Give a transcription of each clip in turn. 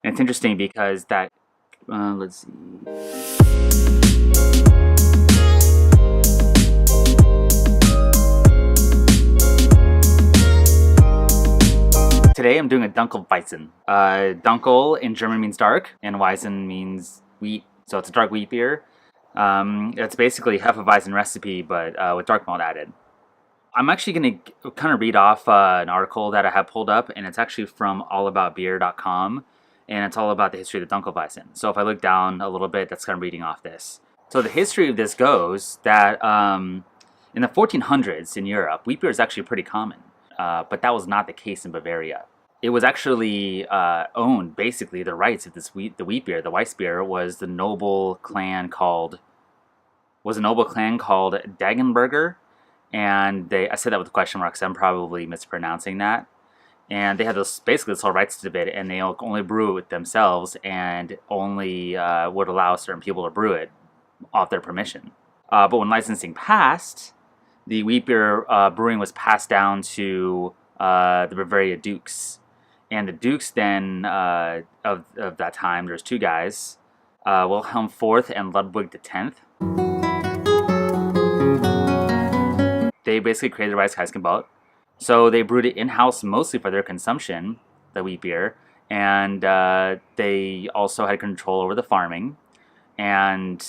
And it's interesting because that, let's see. Today I'm doing a Dunkelweizen. Dunkel in German means dark, and Weizen means wheat, so it's a dark wheat beer. It's basically Hefeweizen recipe, but with dark malt added. I'm actually going to kind of read off an article that I have pulled up, and it's actually from allaboutbeer.com, and it's all about the history of the Dunkelweizen. So if I look down a little bit, that's kind of reading off this. So the history of this goes that in the 1400s in Europe, wheat beer is actually pretty common, but that was not the case in Bavaria. It was actually owned, basically, the rights of the wheat beer, the Weiss beer, was a noble clan called Dagenberger, and I said that with a question mark because I'm probably mispronouncing that. And they had basically this whole rights to it, and they only brew it themselves, and only would allow certain people to brew it off their permission. But when licensing passed, the wheat beer brewing was passed down to the Bavaria Dukes. And the Dukes then, of that time, there's two guys, Wilhelm IV and Ludwig X. They basically created the Weissheiskenbot. So they brewed it in-house mostly for their consumption, the wheat beer, and they also had control over the farming. And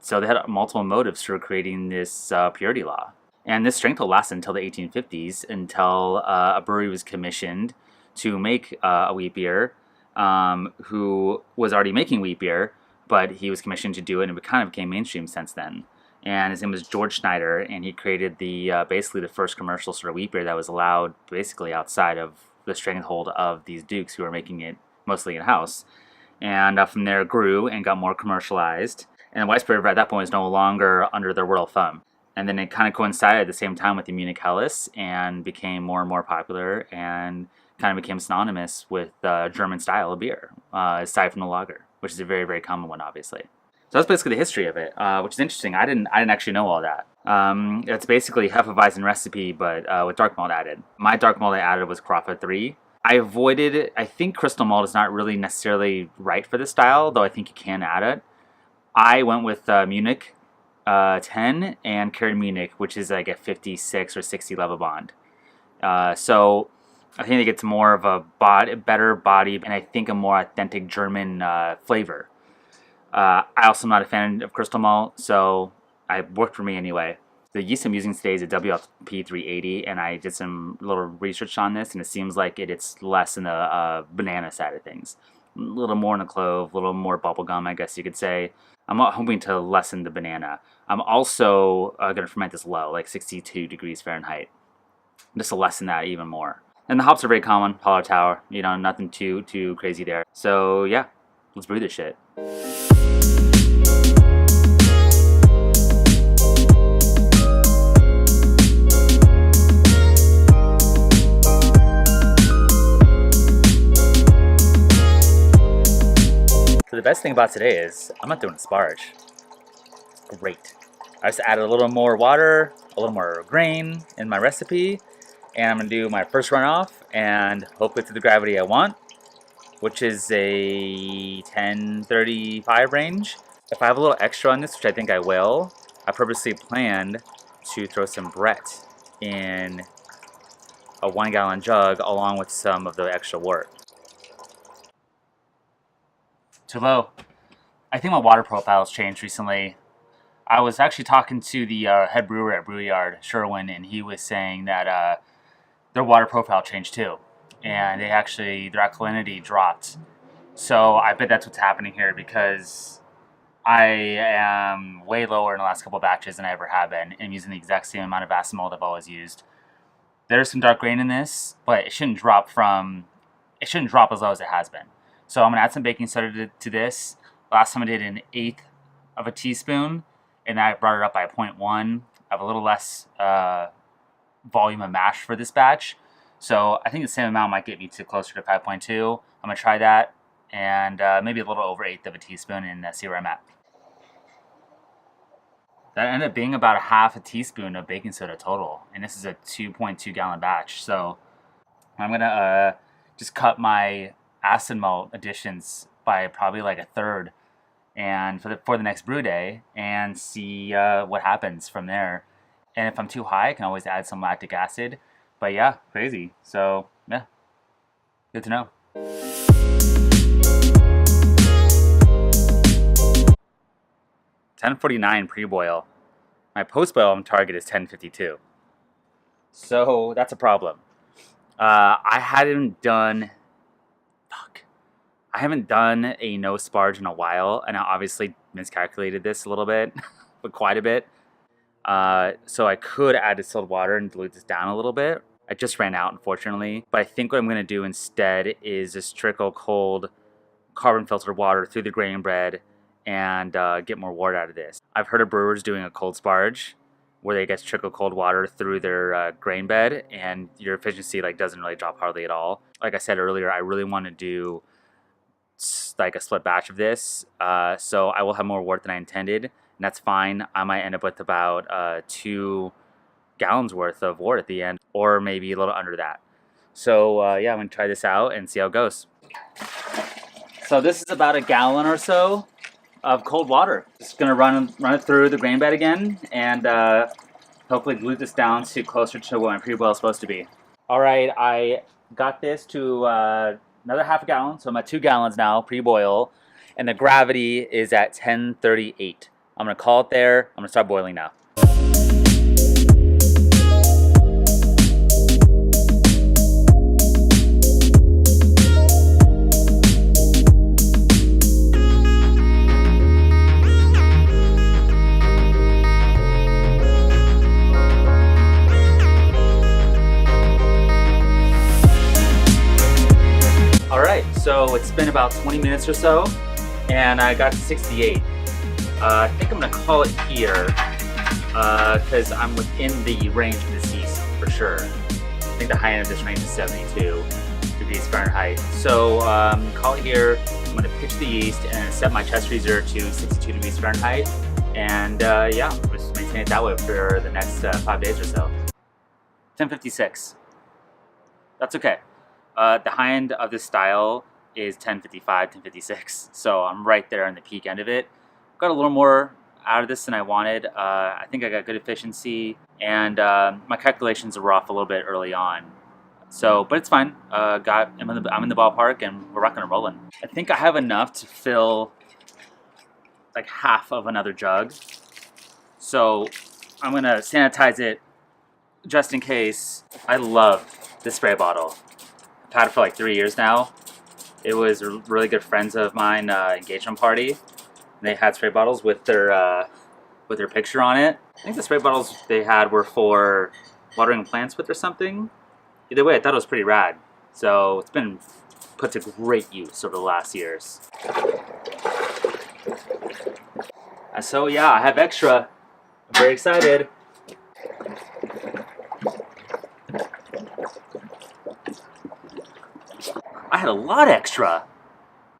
so they had multiple motives for creating this purity law. And this strength will last until the 1850s, until a brewery was commissioned to make a wheat beer, who was already making wheat beer, but he was commissioned to do it, and it kind of became mainstream since then. And his name was George Schneider, and he created basically the first commercial sort of wheat beer that was allowed basically outside of the stranglehold of these dukes who were making it mostly in-house. And from there it grew and got more commercialized. And Weiss beer at that point was no longer under their royal thumb. And then it kind of coincided at the same time with the Munich Helles and became more and more popular and kind of became synonymous with German style of beer, aside from the lager, which is a very, very common one, obviously. So that's basically the history of it, which is interesting. I didn't actually know all that. It's basically Hefeweizen recipe, but with dark malt added. My dark malt I added was Carafa 3. I think crystal malt is not really necessarily right for this style, though I think you can add it. I went with Munich 10 and carried Munich, which is like a 56 or 60 level bond. So I think it gets more of a better body, and I think a more authentic German flavor. I also am not a fan of crystal malt, so it worked for me anyway. The yeast I'm using today is a WLP 380, and I did some little research on this, and it seems like it's less in the banana side of things. A little more in the clove, a little more bubblegum, I guess you could say. I'm hoping to lessen the banana. I'm also going to ferment this low, like 62 degrees Fahrenheit, just to lessen that even more. And the hops are very common, Hallertau, nothing too crazy there. So yeah, let's brew this shit. So the best thing about today is I'm not doing asparage. It's great. I just added a little more water, a little more grain in my recipe, and I'm going to do my first runoff and hopefully to the gravity I want, which is a 1035 range. If I have a little extra on this, which I think I will, I purposely planned to throw some Brett in a 1 gallon jug along with some of the extra wort. Too low. I think my water profile has changed recently. I was actually talking to the head brewer at Brewyard, Sherwin, and he was saying that their water profile changed too. And their alkalinity dropped. So I bet that's what's happening here, because I am way lower in the last couple of batches than I ever have been. I'm using the exact same amount of acid malt I've always used. There's some dark grain in this, but it shouldn't drop as low as it has been. So I'm going to add some baking soda to this. Last time I did 1/8 of a teaspoon, and I brought it up by 0.1. I have a little less volume of mash for this batch. So I think the same amount might get me to closer to 5.2. I'm going to try that, and maybe a little over 1/8 of a teaspoon, and see where I'm at. That ended up being about a half a teaspoon of baking soda total, and this is a 2.2 gallon batch. So I'm going to just cut my acid malt additions by probably like a third, and for the next brew day, and see what happens from there. And if I'm too high, I can always add some lactic acid. But yeah, crazy. So yeah, good to know. 10:49 pre-boil. My post-boil target is 10:52. So that's a problem. I haven't done a no sparge in a while, and I obviously miscalculated this a little bit, but quite a bit. So I could add distilled water and dilute this down a little bit. I just ran out, unfortunately. But I think what I'm going to do instead is just trickle cold carbon filtered water through the grain bread and get more wort out of this. I've heard of brewers doing a cold sparge where they just trickle cold water through their grain bed, and your efficiency doesn't really drop hardly at all. Like I said earlier, I really want to do like a split batch of this, so I will have more wort than I intended, and that's fine. I might end up with about 2 gallons worth of wort at the end, or maybe a little under that. So yeah, I'm gonna try this out and see how it goes. So this is about a gallon or so of cold water. Just gonna run it through the grain bed again, and hopefully dilute this down to closer to what my pre-boil is supposed to be. All right, I got this to another half a gallon, so I'm at 2 gallons now pre-boil, and the gravity is at 1038. I'm gonna call it there. I'm gonna start boiling now. So it's been about 20 minutes or so, and I got to 68. I think I'm gonna call it here, because I'm within the range of this yeast for sure. I think the high end of this range is 72 degrees Fahrenheit. So call it here. I'm gonna pitch the yeast and set my chest freezer to 62 degrees Fahrenheit. And yeah, just maintain it that way for the next 5 days or so. 1056. That's okay. The high end of this style is 1055, 1056, so I'm right there on the peak end of it. Got a little more out of this than I wanted. I think I got good efficiency, and my calculations were off a little bit early on. So, but it's fine. I'm in the ballpark, and we're rocking and rolling. I think I have enough to fill like half of another jug. So I'm gonna sanitize it just in case. I love this spray bottle. I've had it for like 3 years now. It was really good friends of mine engagement party. They had spray bottles with their picture on it. I think the spray bottles they had were for watering plants with or something. Either way, I thought it was pretty rad. So it's been put to great use over the last years. So yeah, I have extra. I'm very excited. I had a lot extra.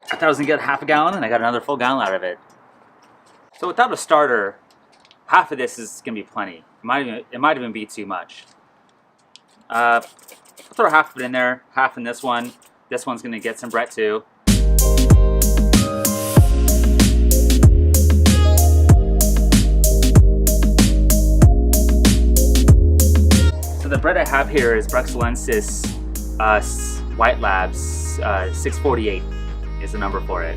I thought I was gonna get half a gallon, and I got another full gallon out of it. So without a starter, half of this is gonna be plenty. It might even be too much. I'll throw half of it in there, half in this one. This one's gonna get some Brett too. So the bread I have here is Brexalensis White Labs 648 is the number for it.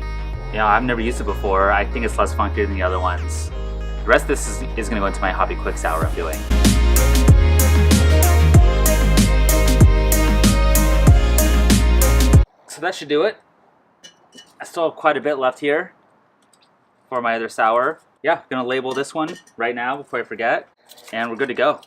You know, I've never used it before. I think it's less funky than the other ones. The rest of this is going to go into my Hoppy Quick Sour I'm doing. So that should do it. I still have quite a bit left here for my other sour. Yeah, I'm going to label this one right now before I forget, and we're good to go.